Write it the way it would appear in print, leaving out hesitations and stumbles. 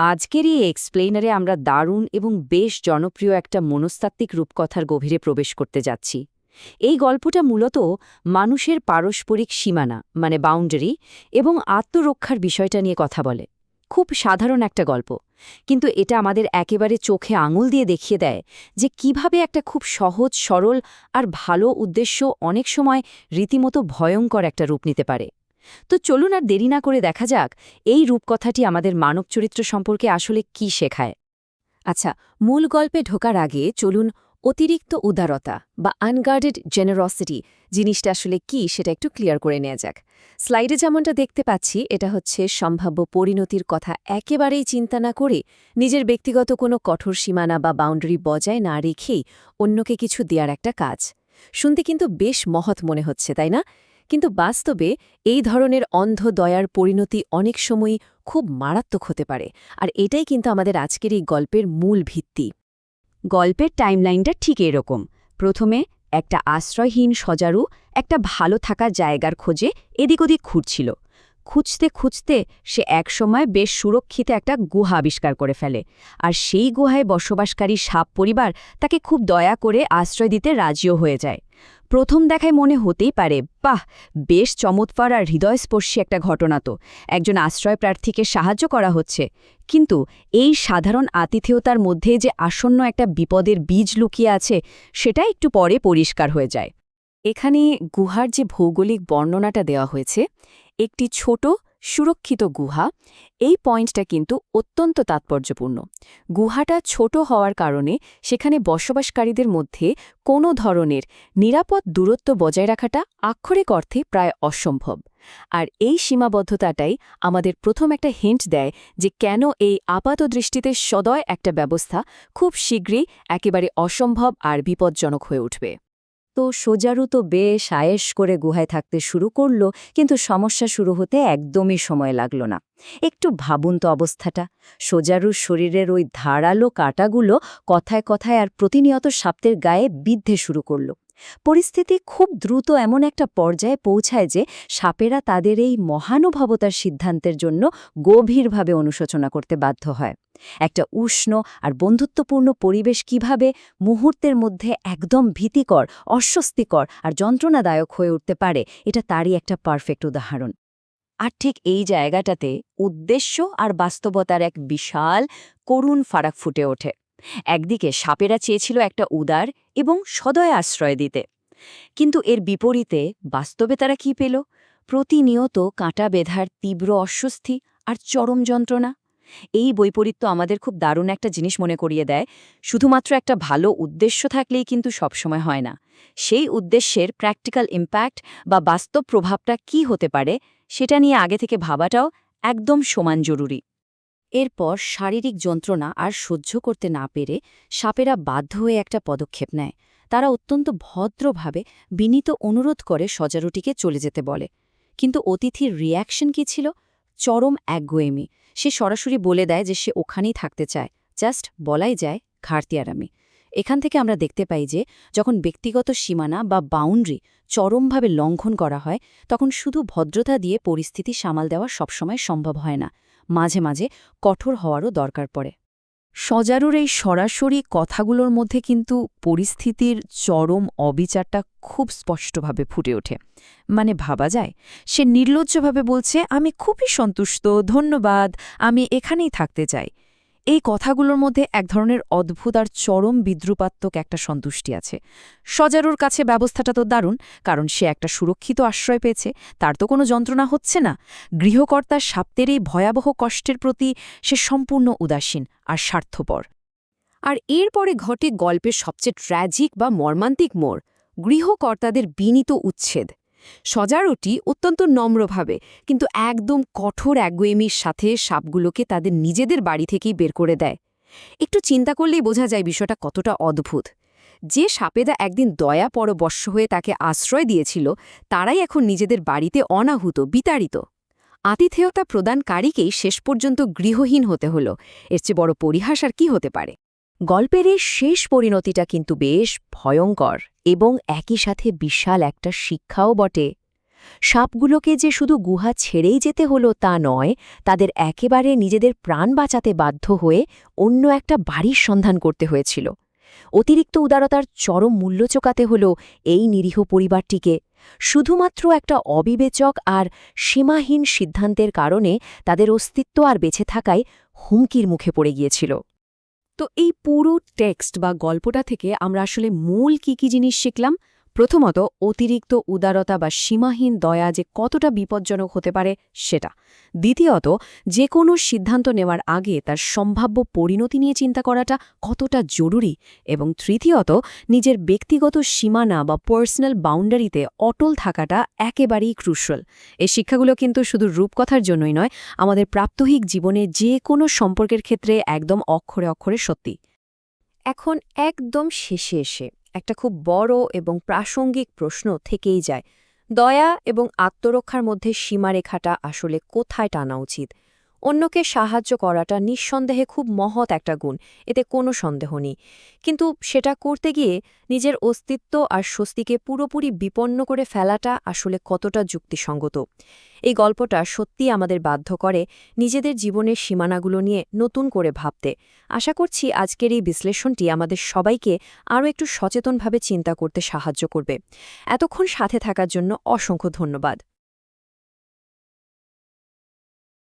আজকের এই এক্সপ্লেইনারে আমরা দারুণ এবং বেশ জনপ্রিয় একটা মনস্তাত্ত্বিক রূপকথার গভীরে প্রবেশ করতে যাচ্ছি। এই গল্পটা মূলত মানুষের পারস্পরিক সীমানা মানে বাউন্ডারি এবং আত্মরক্ষার বিষয়টা নিয়ে কথা বলে। খুব সাধারণ একটা গল্প, কিন্তু এটা আমাদের একেবারে চোখে আঙুল দিয়ে দেখিয়ে দেয় যে কিভাবে একটা খুব সহজ সরল আর ভালো উদ্দেশ্য অনেক সময় রীতিমতো ভয়ঙ্কর একটা রূপ নিতে পারে। তো চলুন আর দেরি না করে দেখা যাক এই রূপকথাটি আমাদের মানব চরিত্র সম্পর্কে আসলে কি শেখায়। আচ্ছা, মূল গল্পে ঢোকার আগে চলুন অতিরিক্ত উদারতা বা আনগার্ডেড জেনারসিটি জিনিসটা আসলে কি সেটা একটু ক্লিয়ার করে নেওয়া যাক। স্লাইডে যেমনটা দেখতে পাচ্ছি, এটা হচ্ছে সম্ভাব্য পরিণতির কথা একেবারেই চিন্তা না করে নিজের ব্যক্তিগত কোনো কঠোর সীমানা বা বাউন্ডারি বজায় না রেখেই অন্যকে কিছু দেওয়ার একটা কাজ। শুনতে কিন্তু বেশ মহৎ মনে হচ্ছে, তাই না? কিন্তু বাস্তবে এই ধরনের অন্ধ দয়ার পরিণতি অনেক সময়ই খুব মারাত্মক হতে পারে, আর এটাই কিন্তু আমাদের আজকের এই গল্পের মূল ভিত্তি। গল্পের টাইমলাইনটা ঠিক এরকম। প্রথমে একটা আশ্রয়হীন সজারু একটা ভালো থাকার জায়গার খোঁজে এদিক ওদিক ঘুরছিল। খুঁজতে খুঁজতে সে একসময় বেশ সুরক্ষিত একটা গুহা আবিষ্কার করে ফেলে, আর সেই গুহায় বসবাসকারী সাপ পরিবার তাকে খুব দয়া করে আশ্রয় দিতে রাজিও হয়ে যায়। প্রথম দেখায় মনে হতেই পারে, বাহ, বেশ চমৎকার আর হৃদয়স্পর্শী একটা ঘটনা, তো একজন আশ্রয়প্রার্থীকে সাহায্য করা হচ্ছে। কিন্তু এই সাধারণ আতিথেয়তার মধ্যে যে আসন্ন একটা বিপদের বীজ লুকিয়ে আছে, সেটা একটু পরে পরিষ্কার হয়ে যায়। এখানে গুহার যে ভৌগোলিক বর্ণনাটা দেওয়া হয়েছে, একটি ছোট সুরক্ষিত গুহা, এই পয়েন্টটা কিন্তু অত্যন্ত তাৎপর্যপূর্ণ। গুহাটা ছোট হওয়ার কারণে সেখানে বসবাসকারীদের মধ্যে কোনো ধরনের নিরাপদ দূরত্ব বজায় রাখাটা আক্ষরিক অর্থে প্রায় অসম্ভব। আর এই সীমাবদ্ধতাটাই আমাদের প্রথম একটা হিন্ট দেয় যে কেন এই আপাতদৃষ্টিতে সদয় একটা ব্যবস্থা খুব শীঘ্রই একেবারে অসম্ভব আর বিপজ্জনক হয়ে উঠবে। তো সোজারু তো বেশ আয়েশ করে গুহায় থাকতে শুরু করল, কিন্তু সমস্যা শুরু হতে একদমই সময় লাগল না। একটু ভাবুন তো অবস্থাটা। সোজারুর শরীরের ওই ধারালো কাঁটাগুলো কথায় কথায় আর প্রতিনিয়ত সাপের গায়ে বিদ্ধে শুরু করল। পরিস্থিতি খুব দ্রুত এমন একটা পর্যায়ে পৌঁছায় যে সাপেরা তাদের এই মহানুভবতার সিদ্ধান্তের জন্য গভীরভাবে অনুশোচনা করতে বাধ্য হয়। একটা উষ্ণ আর বন্ধুত্বপূর্ণ পরিবেশ কিভাবে মুহূর্তের মধ্যে একদম ভীতিকর, অস্বস্তিকর আর যন্ত্রণাদায়ক হয়ে উঠতে পারে, এটা তারই একটা পারফেক্ট উদাহরণ। আর ঠিক এই জায়গাটাতে উদ্দেশ্য আর বাস্তবতার এক বিশাল করুণ ফারাক ফুটে ওঠে। একদিকে সাপেরা চেয়েছিল একটা উদার এবং সদয় আশ্রয় দিতে, কিন্তু এর বিপরীতে বাস্তবে তারা কি পেল? প্রতিনিয়ত কাঁটা বেঁধার তীব্র অস্বস্তি আর চরম যন্ত্রণা। এই বৈপরীত্য আমাদের খুব দারুণ একটা জিনিস মনে করিয়ে দেয়, শুধুমাত্র একটা ভালো উদ্দেশ্য থাকলেই কিন্তু সবসময় হয় না। সেই উদ্দেশ্যের প্র্যাকটিক্যাল ইম্প্যাক্ট বা বাস্তব প্রভাবটা কি হতে পারে, সেটা নিয়ে আগে থেকে ভাবাটাও একদম সমান জরুরি। এরপর শারীরিক যন্ত্রণা আর সহ্য করতে না পেরে সাপেরা বাধ্য হয়ে একটা পদক্ষেপ নেয়। তারা অত্যন্ত ভদ্রভাবে বিনীত অনুরোধ করে সজারুটিকে চলে যেতে বলে। কিন্তু অতিথির রিয়াকশন কি ছিল? চরম একগুঁয়েমি। সে সরাসরি বলে দেয় যে সে ওখানেই থাকতে চায়, জাস্ট বলাই যায় ঘাড়তি আরামি। এখান থেকে আমরা দেখতে পাই যে যখন ব্যক্তিগত সীমানা বা বাউন্ডারি চরমভাবে লঙ্ঘন করা হয়, তখন শুধু ভদ্রতা দিয়ে পরিস্থিতি সামাল দেওয়া সবসময় সম্ভব হয় না। মাঝে মাঝে কঠোর হওয়ারও দরকার পড়ে। সজারুর এই সরাসরি কথাগুলোর মধ্যে কিন্তু পরিস্থিতির চরম অবিচারটা খুব স্পষ্টভাবে ফুটে ওঠে। মানে ভাবা যায়, সে নির্লজ্জভাবে বলছে, আমি খুবই সন্তুষ্ট, ধন্যবাদ, আমি এখানেই থাকতে চাই। এই কথাগুলোর মধ্যে এক ধরনের অদ্ভুত আর চরম বিদ্রুপাত্মক একটা সন্তুষ্টি আছে। সজারুর কাছে ব্যবস্থাটা তো দারুণ, কারণ সে একটা সুরক্ষিত আশ্রয় পেয়েছে, তার তো কোনো যন্ত্রণা হচ্ছে না। গৃহকর্তার সাপের এই ভয়াবহ কষ্টের প্রতি সে সম্পূর্ণ উদাসীন আর স্বার্থপর। আর এরপরে ঘটে গল্পের সবচেয়ে ট্র্যাজিক বা মর্মান্তিক মোড়, গৃহকর্তাদের বিনীত উচ্ছেদ। সজারুটি অত্যন্ত নম্রভাবে কিন্তু একদম কঠোর একগুঁয়েমির সাথে সাপগুলোকে তাদের নিজেদের বাড়ি থেকেই বের করে দেয়। একটু চিন্তা করলেই বোঝা যায় বিষয়টা কতটা অদ্ভুত। যে সাপেদা একদিন দয়া পরবশ হয়ে তাকে আশ্রয় দিয়েছিল, তারাই এখন নিজেদের বাড়িতে অনাহুত, বিতাড়িত। আতিথেয়তা প্রদানকারীকেই শেষ পর্যন্ত গৃহহীন হতে হলো। এর চেয়ে বড় পরিহাস আর কি হতে পারে? গল্পের এই শেষ পরিণতিটা কিন্তু বেশ ভয়ঙ্কর এবং একই সাথে বিশাল একটা শিক্ষাও বটে। সাপগুলোকে যে শুধু গুহা ছেড়েই যেতে হলো তা নয়, তাদের একেবারে নিজেদের প্রাণ বাঁচাতে বাধ্য হয়ে অন্য একটা বাড়ির সন্ধান করতে হয়েছিল। অতিরিক্ত উদারতার চরম মূল্য চোকাতে হল এই নিরীহ পরিবারটিকে। শুধুমাত্র একটা অবিবেচক আর সীমাহীন সিদ্ধান্তের কারণে তাদের অস্তিত্ব আর বেঁচে থাকায় হুমকির মুখে পড়ে গিয়েছিল। তো এই পুরো টেক্সট বা গল্পটা থেকে আমরা আসলে মূল কি জিনিস শিখলাম? প্রথমত, অতিরিক্ত উদারতা বা সীমাহীন দয়া যে কতটা বিপজ্জনক হতে পারে সেটা। দ্বিতীয়ত, যে কোনো সিদ্ধান্ত নেওয়ার আগে তার সম্ভাব্য পরিণতি নিয়ে চিন্তা করাটা কতটা জরুরি। এবং তৃতীয়ত, নিজের ব্যক্তিগত সীমানা বা পার্সোনাল বাউন্ডারিতে অটল থাকাটা একেবারেই ক্রুশাল। এই শিক্ষাগুলো কিন্তু শুধু রূপকথার জন্যই নয়, আমাদের প্রাত্যহিক জীবনে যে কোনো সম্পর্কের ক্ষেত্রে একদম অক্ষরে অক্ষরে সত্যি। এখন একদম শেষে এসে একটা খুব বড় এবং প্রাসঙ্গিক প্রশ্ন থেকেই যায়, দয়া এবং আত্মরক্ষার মধ্যে সীমারেখাটা আসলে কোথায় টানা উচিত? অন্যকে সাহায্য করাটা নিঃসন্দেহে খুব মহৎ একটা গুণ, এতে কোনো সন্দেহ নেই। কিন্তু সেটা করতে গিয়ে নিজের অস্তিত্ব আর স্বস্তিকে পুরোপুরি বিপন্ন করে ফেলাটা আসলে কতটা যুক্তিসঙ্গত? এই গল্পটা সত্যিই আমাদের বাধ্য করে নিজেদের জীবনের সীমানাগুলো নিয়ে নতুন করে ভাবতে। আশা করছি আজকের এই বিশ্লেষণটি আমাদের সবাইকে আরও একটু সচেতনভাবে চিন্তা করতে সাহায্য করবে। এতক্ষণ সাথে থাকার জন্য অসংখ্য ধন্যবাদ।